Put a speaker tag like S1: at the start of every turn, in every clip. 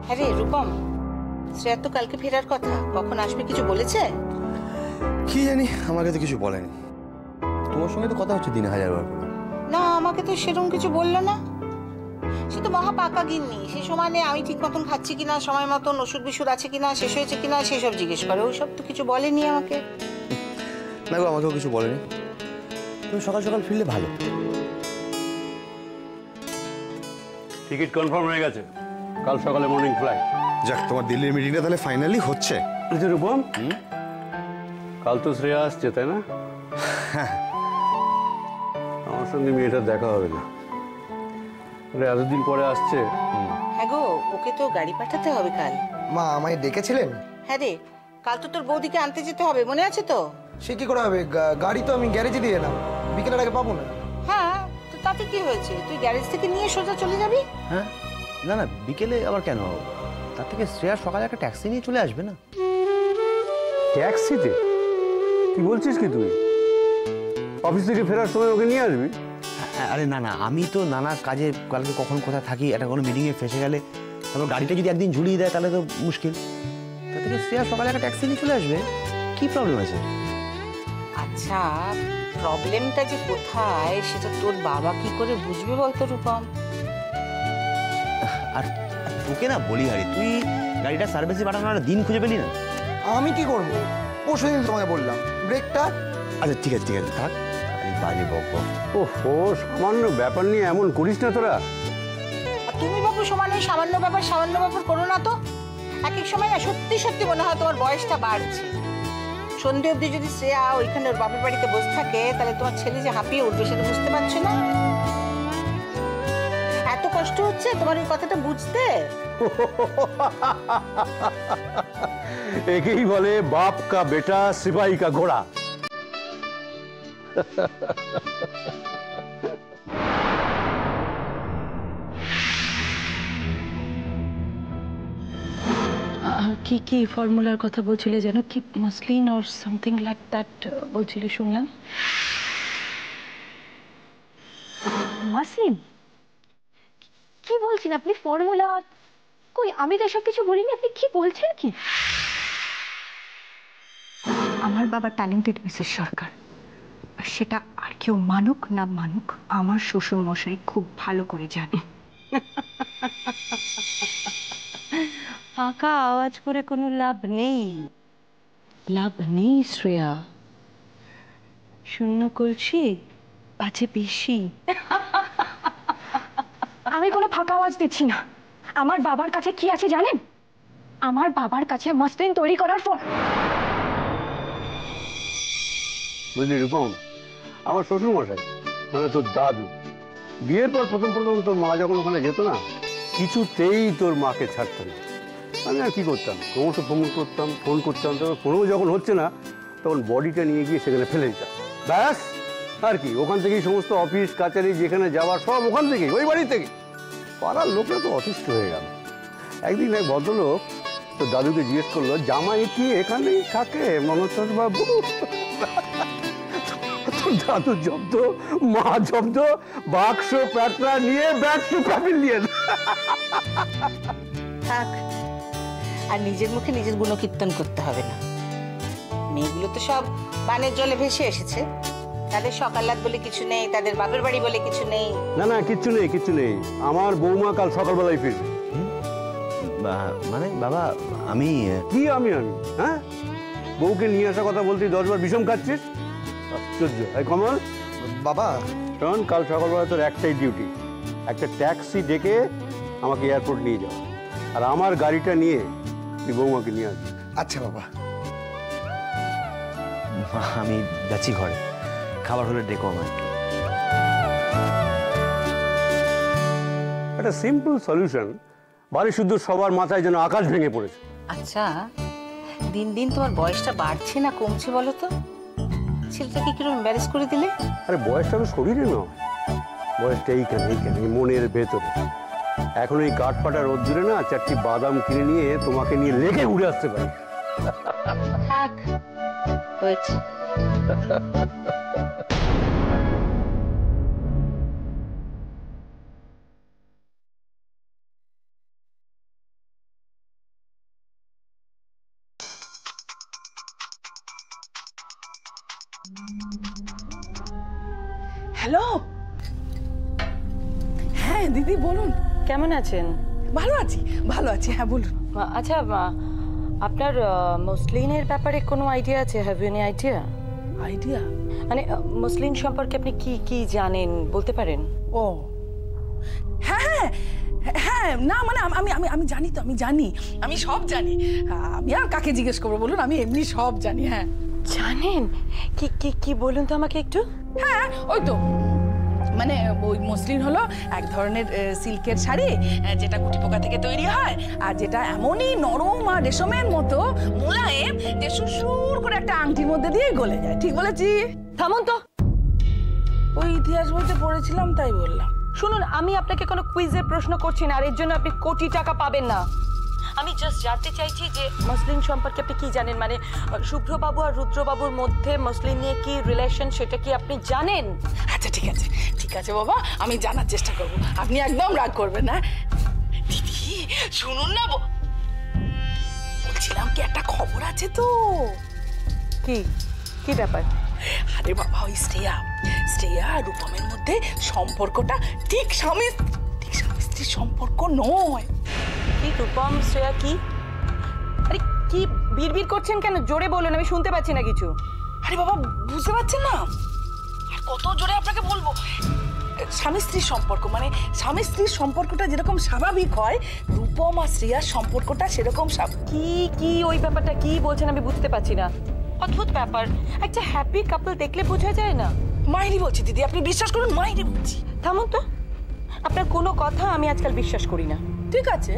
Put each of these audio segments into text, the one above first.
S1: হ্যাঁ রে রূপম, শ্রেয়া তো কালকে ফেরার কথা, কখন আসবে কিছু বলেছে?
S2: কি জানি, আমাকে তো কিছু বলেনি। তোমার সঙ্গে তো কথা হচ্ছে দিনে 1000 বার করে।
S1: না, আমাকে তো সেরকম কিছু বললো না। সে তো মহা পাকা গিন্নি, সে সময় আমি ঠিক মতন খাচ্ছি কিনা, সময় মতন ওষুধ বিষুধ আছে কিনা, শেষ হয়েছে কিনা সেসব জিজ্ঞেস করে। ওইসব তো কিছু বলেনি আমাকে।
S2: না গো, আমাকেও কিছু বলেনি। তুমি সকাল সকাল ফিরলে ভালো।
S3: টিকিট কনফার্ম হয়ে গেছে, কাল সকালে মর্নিং ফ্লাইট।
S2: যাক, তোমার দিল্লির মিটিংটা তাহলে ফাইনালি হচ্ছে।
S3: রূপম, কাল তো শ্রেয়া আসছে তাই না? আমার সঙ্গে মেয়েটার দেখা হবে না, এতদিন পরে আসছে।
S1: হ্যাঁ গো, ওকে তো গাড়ি পাঠাতে হবে কাল।
S4: মা আমায় ডেকেছিলেন?
S1: হ্যাঁ রে, কাল তো তোর বৌদিকে আনতে যেতে হবে, মনে আছে তো?
S4: সে কি করে হবে, গাড়ি তো আমি গ্যারেজে দিয়ে এলাম, বিকেলের আগে পাবো না।
S1: হ্যাঁ, তো তাতে কি হয়েছে, তুই গ্যারেজ থেকে নিয়ে সোজা চলে যাবি।
S2: হ্যাঁ, না না, বিকেলে আবার কেন? তার থেকে শ্রেয়া সকালে একটা ট্যাক্সি নিয়ে চলে আসবে না?
S3: ট্যাক্সিতে? কি বলছিস কি তুই? অফিস থেকে ফেরার সময় ওকে নিয়ে আসবি?
S2: আরে না না, আমি তো নানা কাজে কালকে কখন কোথায় থাকি, একটা কোনো মিটিংয়ে ফেসে গেলে তারপর গাড়িটা যদি একদিন ঝুলিয়ে দেয় তাহলে তো মুশকিল। তার থেকে শ্রেয়া সকালে একটা ট্যাক্সি নিয়ে চলে আসবে, কি প্রবলেম আছে?
S1: আচ্ছা, প্রবলেমটা যে কোথায় সেটা তোর বাবা কি করে বুঝবে বলতো রূপম?
S2: আর তোকে না বলি, আরে তুই গাড়িটা সার্ভিসে পাঠানোর দিন খুঁজে পেলি না?
S4: আমি কি করবো, পরশুদিন তোমাকে বললাম ব্রেকটা।
S2: আচ্ছা ঠিক আছে ঠিক আছে, থাক, খালি বাজে বক বক।
S3: ওহো, সামান্য ব্যাপার নিয়ে এমন করিস না তোরা।
S1: আর তুমি বাবু সমান ওই সামান্য ব্যাপার করো না তো। এক এক সময় না সত্যি সত্যি মনে হয় তোমার বয়সটা বাড়ছে। সন্ধে অবধি যদি শ্রেয়া ওইখানে ওর বাপের বাড়িতে বসে থাকে তাহলে তোমার ছেলে যে হাঁপিয়ে উঠবে সেটা বুঝতে পারছো না? এত কষ্ট হচ্ছে তোমার এই কথাটা বুঝতে।
S3: একেই বলে বাপ কা বেটা সিপাহি কা ঘোড়া।
S5: কি কি ফর্মুলার কথা বলছিলে যেন, কি muslin or something like that বলছিলে, শুনলাম।
S6: মাসলিন? কি বলছেন আপনি? ফর্মুলা? কই, আমি তো এসব কিছু বলিনি। আপনি কি বলছেন কি? আমার বাবা ট্যালেন্টেড মিসেস সরকার, আর সেটা আর কেউ মানুক না মানুক আমার শ্বশুর মশাই খুব ভালো করে জানে।
S5: ফাঁকা আওয়াজ করে কোনো লাভ নেই, লাভ নেই শ্রেয়া। শূন্য করছি পাছে বেশি।
S6: আমি কোনো ফাঁকা আওয়াজ দিচ্ছি না। আমার বাবার কাছে কি আছে জানেন? আমার বাবার কাছে মাসলিন তৈরি করার পর।
S3: বুঝলি রূপম, আমার শ্বশুর মশাই মানে তোর দাদু, বিয়ের পর প্রথম তোর মা যখন ওখানে যেত না, কিছুতেই তোর মাকে ছাড়তো না। আমি আর কি করতাম, ক্রমশ ফোন করতাম, তবে ফোনও যখন হচ্ছে না তখন বডিটা নিয়ে গিয়ে সেখানে ফেলে দিতাম। ব্যাস, আর কি, ওখান থেকেই সমস্ত অফিস কাচারি যেখানে যাওয়ার সব ওখান থেকেই, ওই বাড়ি থেকে। পাড়ার লোকরা তো অতিষ্ঠ হয়ে গেল। একদিন এক ভদ্রলোক তো দাদুকে জিজ্ঞেস করলো, জামাই কি এখানেই থাকে মনোজ বাবু? দাদু জব্দ, মা জব্দ, বাক্স প্যাটরা নিয়ে ব্যাগ টু প্যাভিলিয়ন।
S1: থাক, আর নিজের মুখে নিজের গুণকীর্তন করতে হবে না। মেয়েগুলো তো সব পানের জলে ভেসে এসেছে, তাদের সকালাত বলে কিছু নেই, তাদের বাপের বাড়ি বলে কিছু নেই।
S3: না না, কিচ্ছু নেই কিচ্ছু নেই। আমার বৌমা কাল সকালবেলায় ফিরবে।
S2: মানে বাবা, আমি
S3: কি আমি হ্যাঁ, বউকে নিয়ে আসার কথা বলতে 10 বার বিষম খাচ্ছিস? আশ্চর্য। এই কমল
S4: বাবা,
S3: শোন, কাল সকালবেলা তোর একটাই ডিউটি, একটা ট্যাক্সি ডেকে আমাকে এয়ারপোর্ট নিয়ে যাও, আর আমার গাড়িটা নিয়ে তুই বৌমাকে নিয়ে আসবি।
S4: আচ্ছা বাবা।
S2: আমি যাচ্ছি ঘরে, খাবার হলে ডেকো আমায়।
S3: একটা সিম্পল সলিউশন, বাড়ি শুদ্ধ সবার মাথায় যেন আকাশ ভেঙে পড়েছে।
S1: আচ্ছা, দিন দিন তোমার বয়সটা বাড়ছে না কমছে বলো তো? ছেলেটাকে কিরকম ম্যারেজ করে দিলে?
S3: আরে বয়সটা তো শরীরে নয়, বয়সটা এইখানে এই মনের ভেতরে। এখন এই কাঠ ফাটা রোদ্দুরে না 4টি বাদাম কিনে নিয়ে তোমাকে নিয়ে লেগে উড়ে আসতে পারি।
S1: থাক, হয়েছে।
S7: হ্যালো, হ্যাঁ দিদি বলুন।
S5: কেমন আছেন?
S7: ভালো আছি, ভালো আছি, হ্যাঁ বলুন।
S5: আচ্ছা, আপনার মসলিনের ব্যাপারে কোনো আইডিয়া আছে? Have you any idea?
S7: Idea?
S5: মানে মসলিন সম্পর্কে আপনি কি কি জানেন বলতে পারেন?
S7: ও হ্যাঁ হ্যাঁ হ্যাঁ, না মানে আমি আমি আমি জানি তো, আমি জানি, আমি সব জানি। আমি আর কাকে জিজ্ঞেস করবো বলুন, আমি এমনি সব জানি। হ্যাঁ
S5: জানেন? কি কি কি বলুন তো আমাকে একটু।
S7: হ্যাঁ, ওই তো মানে ওই মসলিন হলো এক ধরনের সিল্কের শাড়ি, যেটা গুটি পোকা থেকে তৈরি হয়, আর যেটা এমনই নরম আর রেশমের মতো মোলায়েম যে সুর করে একটা আংটির মধ্যে দিয়ে গলে যায়। ঠিক বলেছি?
S5: থামুন তো।
S7: ওই ইতিহাস বইতে পড়েছিলাম তাই বললাম।
S5: শুনুন, আমি আপনাকে কোনো কুইজের প্রশ্ন করছি না, আর এর জন্য আপনি কোটি টাকা পাবেন না। আমি জাস্ট জানতে চাইছি যে মসলিন সম্পর্কে আপনি কি জানেন, মানে শুভ্রবাবু আর রুদ্রবাবুর মধ্যে মসলিন নিয়ে কি রিলেশন, সেটা কি আপনি জানেন?
S7: আচ্ছা ঠিক আছে, ঠিক আছে বাবা, আমি জানার চেষ্টা করব, আপনি একদম রাগ করবেন না। দিদি শুনুন না, বলছিলাম কি একটা খবর আছে তো।
S5: কি কি ব্যাপার?
S7: আরে বাবা, ওই শ্রেয়া আর রূপমের মধ্যে সম্পর্কটা ঠিক স্বামী স্ত্রীর সম্পর্ক নয়।
S5: কি রূপম শ্রেয়া কি? আরে কি বিড়বিড় করছেন কেন? জোরে বলুন, আমি শুনতে পাচ্ছি না কিছু।
S7: আরে বাবা, বুঝতে পারছেন না? আর কত জোরে আপনাকে বলবো? স্বামী স্ত্রীর সম্পর্ক মানে স্বামী স্ত্রীর সম্পর্কটা যেরকম স্বাভাবিক হয়, রূপম আর শ্রেয়ার সম্পর্কটা সেরকম
S5: কি কি ওই ব্যাপারটা কি বলছেন আমি বুঝতে পারছি না। অদ্ভুত ব্যাপার, একটা হ্যাপি কাপল দেখলে বোঝা যায় না?
S7: মাইরি বলছি দিদি, আপনি বিশ্বাস করুন, মাইরি বলছি।
S5: থামুন তো, আপনার কোনো কথা আমি আজকাল বিশ্বাস করি না।
S7: ঠিক আছে,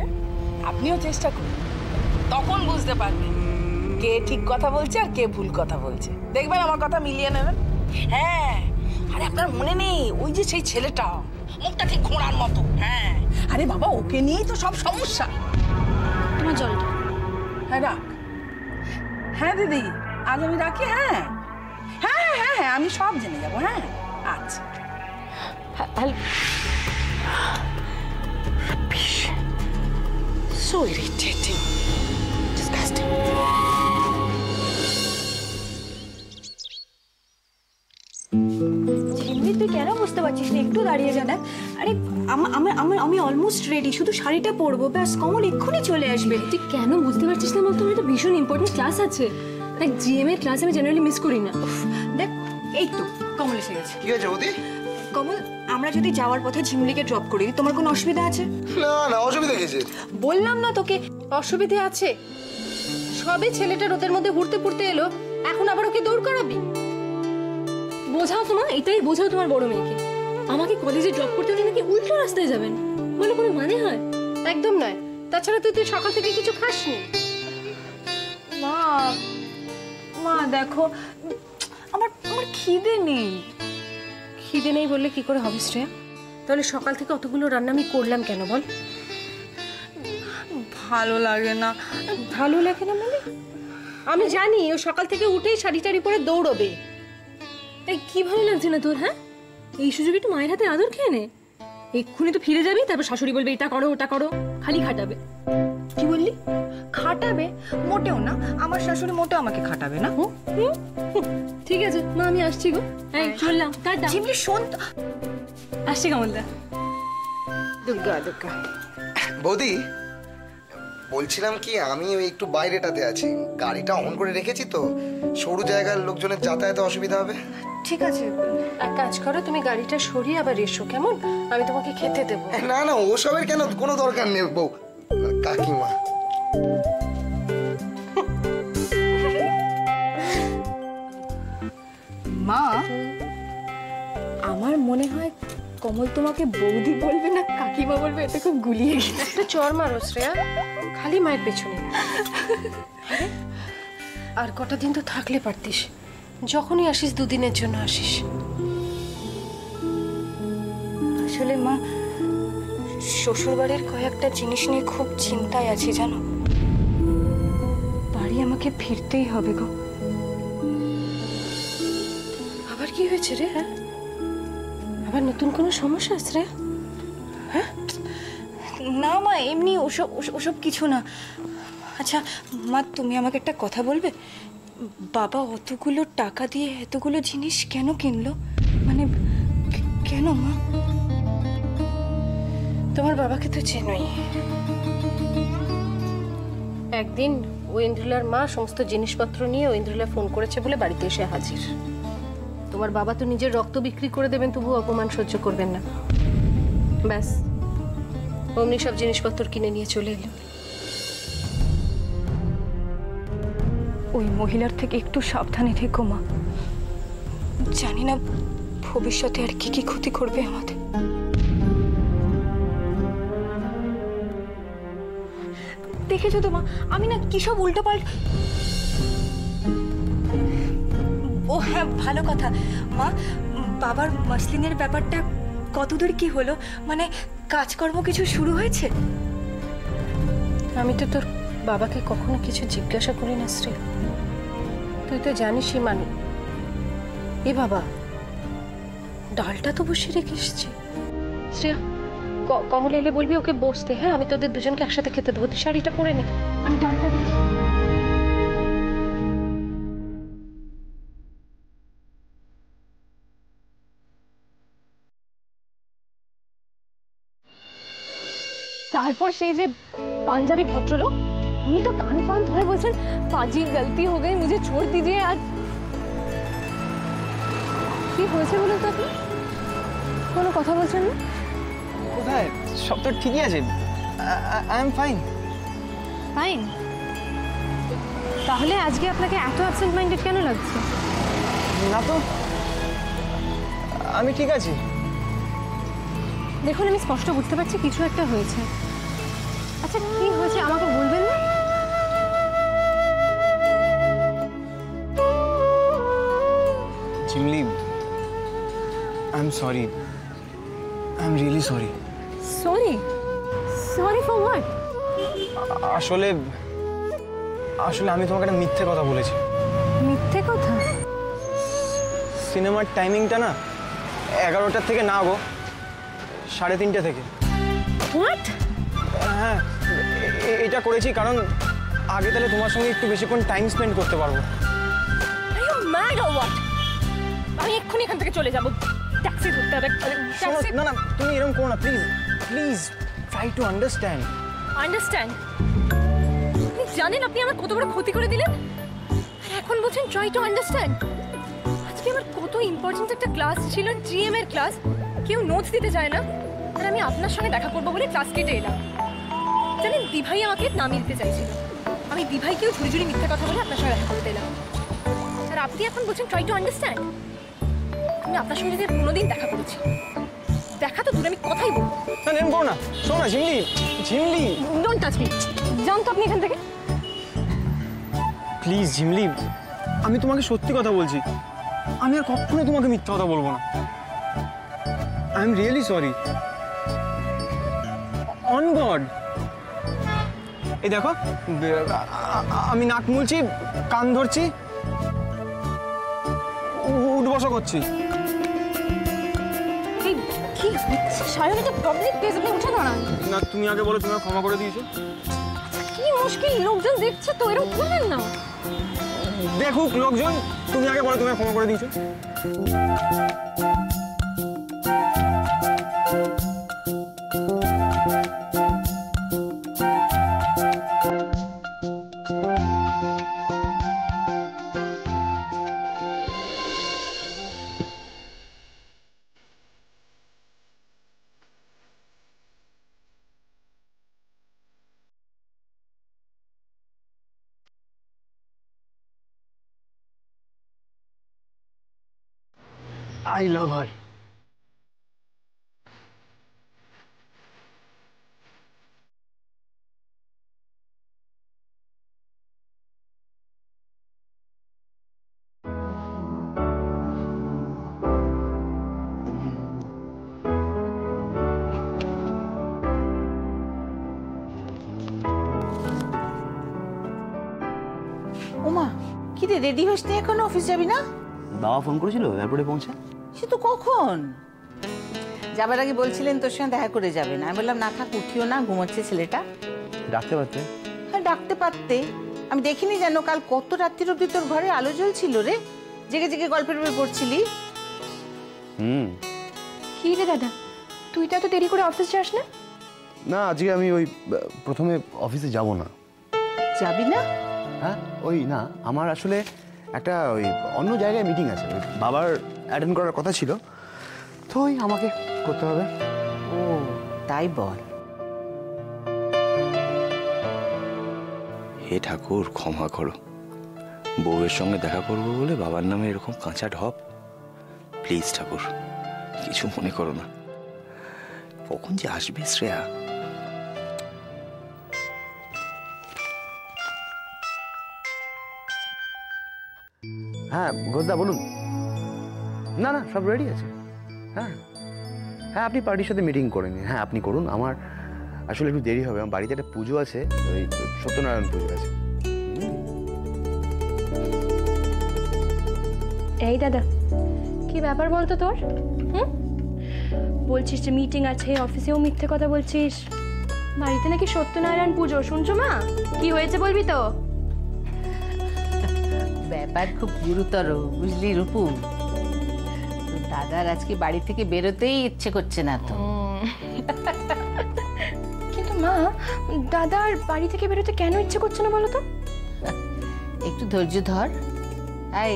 S7: আপনিও চেষ্টা করুন, তখন বুঝতে পারবেন কে ঠিক কথা বলছে আর কে ভুল কথা বলছে। দেখবেন আমার কথা মিলিয়ে নেবেন। হ্যাঁ, আরে আপনার মনে নেই ওই যে সেই ছেলেটা, মুখটা ঠিক ঘোড়ার মতো? হ্যাঁ, আরে বাবা, ওকে নিয়েই তো সব সমস্যা।
S5: তোমার জলটা।
S7: হ্যাঁ রাখ। হ্যাঁ দিদি, আজ আমি রাখি। হ্যাঁ হ্যাঁ হ্যাঁ হ্যাঁ, আমি সব জেনে যাবো। হ্যাঁ আচ্ছা। So irritating. Disgusting.
S6: ঝিমলি, তুই কেন বুঝতে পারছিস না? একটু দাঁড়িয়ে যা। দেখ, আরে আমি অলমোস্ট রেডি, শুধু শাড়িটা পরবো, ব্যাস। কমল এক্ষুনি চলে আসবে।
S8: তুই কেন বুঝতে পারছিস না বলতো? আমার একটা ভীষণ ইম্পর্টেন্ট ক্লাস আছে। দেখ, জিএম এর ক্লাস আমি জেনারেলি মিস করি না।
S6: দেখ, এই তো কমল এসে গেছে।
S4: কি হয়েছে বৌদি?
S6: কমল, আমরা যদি যাওয়ার পথে ঝিমলিকে ড্রপ করে দিই, তোমার কোনো অসুবিধা আছে?
S4: না না, অসুবিধা কিছু।
S6: বললাম না তোকে
S8: অসুবিধে আছে? সবে ছেলেটা রোদের মধ্যে ঘুরতে ফুরতে এলো, এখন আবার ওকে দৌড় করাবি? বোঝাও তোমার, এটাই বোঝাও তোমার বড় মেয়েকে। আমাকে কলেজে ড্রপ করতে হলে নাকি উল্টো রাস্তায় যাবেন, বলে কোনো মানে হয়? একদম নয়। তাছাড়া তুই সকাল থেকে কিছু খাসনি।
S6: মা, মা দেখো, আমার খিদে নেই।
S8: খিদে নেই বললে কি করে হবে শ্রেয়া? তাহলে সকাল থেকে অতগুলো রান্না আমি করলাম কেন বল?
S6: ভালো লাগে না।
S8: ভালো লাগে না মানে? আমি জানি ও সকাল থেকে উঠেই শাড়ি টাড়ি পরে দৌড়বে। এই কি ভালো লাগছে না তোর? হ্যাঁ, এই সুযোগে একটু মায়ের হাতে আদর খেয়ে নে। এক্ষুনি তো ফিরে যাবি, তারপর শাশুড়ি বলবে এটা করো ওটা করো, খালি খাটাবে।
S6: কি বললি? খাটাবে? মোটেও না, আমার শাশুড়ি মোটেও আমাকে খাটাবে না।
S8: ঠিক আছে মা, আমি আসছি গো। এই চললাম, টাটা।
S6: ঝিমলি শোন তো।
S8: আসছি কমলদা।
S6: দুর্গা দুর্গা।
S4: বৌদি, বলছিলাম কি, আমি ওই একটু বাইরেটাতে আছি, গাড়িটা অন করে রেখেছি তো, সরু জায়গার লোকজনের যাতায়াতে অসুবিধা হবে।
S6: ঠিক আছে,
S8: এক কাজ করো, তুমি গাড়িটা সরিয়ে আবার এসো, কেমন? আমি তোমাকে খেতে দেবো।
S4: না না, ওসবের কেন কোনো দরকার নেই বউ, কাকিমা।
S6: মা, আমার মনে হয় কমল তোমাকে বৌদি বলবে না কাকিমা বলবে, এটা খুব গুলিয়ে গেছে।
S8: একটা চর মারো শ্রেয়া, খালি মায়ের পেছনে। আর কটা দিন তো থাকলে পারতিস, যখনই আসিস দুদিনের জন্য আসিস।
S6: আসলে মা, শ্বশুরবাড়ির কয়েকটা জিনিস নিয়ে খুব চিন্তায় আছি জানো। বাড়ি আমাকে ফিরতেই হবে গো।
S8: আবার কি হয়েছে রে? হ্যাঁ, আবার নতুন কোনো সমস্যা আছে রে? হ্যাঁ
S6: না মা, এমনি ওসব ওসব কিছু না। আচ্ছা মা, তুমি আমাকে একটা কথা বলবে? বাবা অতগুলো টাকা দিয়ে এতগুলো জিনিস কেন কিনলো? মানে কেন মা?
S7: তোমার বাবাকে তো চেনোই। একদিন ঐন্দ্রিলার মা সমস্ত জিনিসপত্র নিয়ে ঐন্দ্রিলা ফোন করেছে বলে বাড়িতে এসে হাজির। তোমার বাবা তো নিজের রক্ত বিক্রি করে দেবেন, তবু অপমান সহ্য করবেন না। ব্যাস অমনি সব জিনিসপত্র কিনে নিয়ে চলে এলো।
S6: ওই মহিলার থেকে একটু সাবধানে থেকো মা। জানি না ভবিষ্যতে আর কি কি ক্ষতি করবে আমাদের। দেখেছো তো মা, আমি না কি সব উল্টো পাল্টা। ও হ্যাঁ, ভালো কথা মা। বাবার মাসলিনের ব্যাপারটা কতদূর কি হলো? মানে কাজকর্ম কিছু শুরু হয়েছে?
S7: আমি তো তোর বাবাকে কখনো কিছু জিজ্ঞাসা করি না শ্রী, তুই তো জানিসই মানে। এ বাবা, ডালটা তো বসিয়ে রেখে এসছি। শ্রেয়া, কমল এলে বলবি ওকে বসতে। হ্যাঁ, আমি তোদের দুজনকে একসাথে খেতে দেবো। তুই শাড়িটা পরে নে, আমি ডালটা দিই।
S8: তারপর সেই যে পাঞ্জাবি ভদ্রলোক, উনি তো কান পান ধরে বলছেন পাজি গলতি হয়ে গই, মুঝে ছোড় দিজিয়ে। আর কি হয়েছে বলুন তো আপনি? কোনো কথা বলছেন না?
S9: কোথায়? সব তো ঠিকই আছে। I am fine.
S8: ফাইন? তাহলে আজকে আপনাকে এত অ্যাবসেন্ট মাইন্ডেড কেন লাগছে?
S9: না তো, আমি ঠিক আছি।
S8: দেখুন, আমি স্পষ্ট বুঝতে পারছি কিছু একটা হয়েছে। আচ্ছা, কি হয়েছে আমাকে বলবেন না?
S9: Jhimli, I am sorry. I am really sorry.
S8: Sorry? Sorry for what?
S9: আসলে আমি তোমাকে একটা মিথ্যে কথা বলেছি।
S8: মিথ্যে কথা?
S9: সিনেমার টাইমিংটা না 11টার থেকে না গো, 3:30 থেকে।
S8: হোয়াট?
S9: হ্যাঁ, এটা করেছি কারণ আগে তাহলে তোমার সঙ্গে একটু বেশিক্ষণ টাইম স্পেন্ড করতে পারবো।
S8: Are you mad or what? আমি এক্ষুনি এখান থেকে চলে যাব। ট্যাক্সি ধরতে হবে।
S9: শোনো, না না, তুমি এরকম করো না, please please try to understand.
S8: Understand? আপনি জানেন আপনি আমার কত বড় ক্ষতি করে দিলেন, আর এখন বলছেন ট্রাই টু আন্ডারস্ট্যান্ড? আজকে আমার কত ইম্পর্টেন্ট একটা ক্লাস ছিল, জিএম এর ক্লাস। কেউ নোটস দিতে চায় না, আর আমি আপনার সঙ্গে দেখা করবো বলে ক্লাস কেটে এলাম। জানেন, দিভাই আমাকে নামিয়ে দিতে চাইছিল। আমি দিভাইকেও ঝুড়ি ঝুড়ি মিথ্যা কথা বলে আপনার সঙ্গে দেখা করতে এলাম। আর আপনি এখন বলছেন ট্রাই টু আন্ডারস্ট্যান্ড? আমি আপনার সঙ্গে যদি কোনোদিন দেখা করেছি, দেখা তো দূরে, আমি কথাই বলবো
S9: না। নেম করো না, শোনো না Jhimli, Jhimli
S8: don't touch me. যান তো আপনি এখান থেকে।
S9: প্লিজ ঝিমলি, আমি তোমাকে সত্যি কথা বলছি। আমি আর কখনো তোমাকে মিথ্যা কথা বলবো না। I am really sorry, on god. এই দেখো, আমি নাক মুলছি, কান ধরছি, উঠবসা করছি।
S8: এই কি হচ্ছে সায়ন? এটা পাবলিক প্লেস, আপনি উঠে দাঁড়ান
S9: না, তুমি আগে বলো তুমি ক্ষমা করে দিয়েছো।
S8: কি মুশকিল, লোকজন দেখছে তো, এরকম করবেন না।
S9: দেখুক লোকজন, তুমি আগে বলো তুমি ক্ষমা করে দিয়েছো। I love her.
S1: ওমা, কি রে, রেডি হস নি এখনো? অফিস যাবি না?
S2: বাবা ফোন করেছিল এয়ারপোর্টে পৌঁছে।
S1: সে তো কখন যাবার আগে বলছিলেন তোর সঙ্গে দেখা করে যাবেন। আমি বললাম না থাক, উঠিও না, ঘুমাচ্ছে ছেলেটা।
S2: ডাকতে পারতে।
S1: হ্যাঁ, ডাকতে পারতে, আমি দেখিনি জানো কাল কত রাত্রির অব্দি তোর ঘরে আলো জ্বলছিল রে, জেগে জেগে গল্পের বই পড়ছিলি।
S6: কি রে দাদা, তুই তো এত দেরি করে অফিস যাস না?
S2: না, আজকে আমি ওই প্রথমে অফিসে যাব না।
S1: যাবি না?
S2: হ্যাঁ, ওই না, আমার আসলে একটা ওই অন্য জায়গায় মিটিং আছে, ওই বাবার অ্যাটেন্ড করার কথা ছিল, তো ওই আমাকে করতে হবে।
S1: ও তাই বল।
S10: হে ঠাকুর, ক্ষমা করো, বউয়ের সঙ্গে দেখা করবো বলে বাবার নামে এরকম কাঁচা ঢপ। প্লিজ ঠাকুর, কিছু মনে করো না। কখন যে আসবে শ্রেয়া?
S2: হ্যাঁ ঘোষদা বলুন। না না, সব রেডি আছে। হ্যাঁ হ্যাঁ, আপনি পার্টির সাথে মিটিং করে নিন। হ্যাঁ আপনি করুন, আমার আসলে একটু দেরি হবে, আমার বাড়িতে একটা পুজো আছে, ওই সত্যনারায়ণ পুজো আছে।
S6: এই দাদা, কি ব্যাপার বলতো তোর? বলছিস যে মিটিং আছে, অফিসেও মিথ্যে কথা বলছিস, বাড়িতে নাকি সত্যনারায়ণ পুজো। শুনছো মা, কি হয়েছে বলবি তো?
S1: ব্যাপার খুব গুরুতর, বুঝলি রূপু। তোর দাদার আজকে বাড়ি থেকে বেরোতেই ইচ্ছে করছে না তো।
S6: কিন্তু মা, দাদার বাড়ি থেকে বেরোতে কেন ইচ্ছে করছে না বলো তো?
S1: একটু ধৈর্য ধর। এই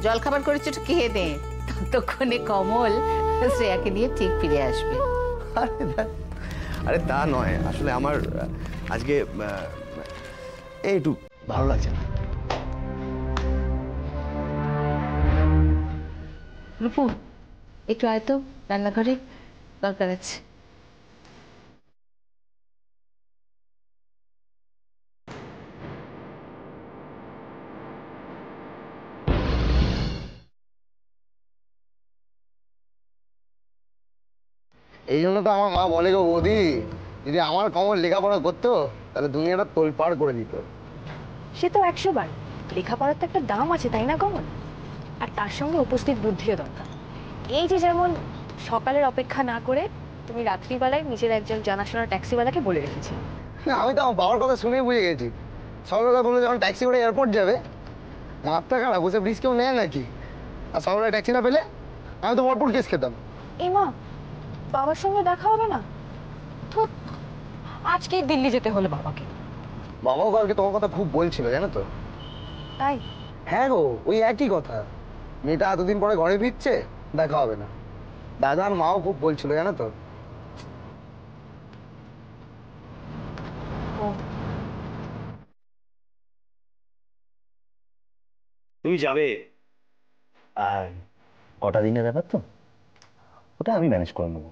S1: জল খাবার করেছো, একটু খেয়ে নে, ততক্ষণে কমল শ্রেয়াকে নিয়ে ঠিক ফিরে আসবে।
S2: আরে তা নয়, আসলে আমার আজকে এই একটু ভালো লাগছে না।
S1: রূপু একটু আয় তো, রান্নাঘরে দরকার আছে।
S4: এই জন্য তো আমার মা বলে গো বৌদি, যদি আমার কমল লেখাপড়া করতো তাহলে দুনিয়াটা তোলপাড় করে দিত।
S6: সে তো 100 বার, লেখাপড়ার তো একটা দাম আছে তাই না কমল? আর তার সঙ্গে উপস্থিত বুদ্ধিও দরকার। এই যে যেমন সকালের অপেক্ষা না করে তুমি রাত্রিবেলায় নিজের একজন জানাশোনা ট্যাক্সিওয়ালাকে বলে রেখেছি।
S4: না, আমি তো আমার বাবার কথা শুনেই বুঝে গেছি। সকালবেলা বললো যখন ট্যাক্সি করে এয়ারপোর্ট যাবে, মাথা খারাপ, বসে ব্রিজ কেউ নেয় নাকি? আর সকালবেলা ট্যাক্সি না পেলে আমি তো ভরপুর কেস খেতাম।
S6: এই মা, বাবার সঙ্গে দেখা হবে না তো? আজকেই দিল্লি যেতে হলো বাবাকে।
S4: বাবাও কালকে তোমার কথা খুব বলছিল জানো তো।
S6: তাই?
S4: হ্যাঁ গো, ওই একই কথা, মেয়েটা এতদিন পরে ঘরে ফিরছে, দেখা হবে না। দাদা আর মাও খুব বলছিল জানো তো।
S2: তুমি যাবে, আর কটা দিনের ব্যাপার তো, ওটা আমি ম্যানেজ করে নেবো।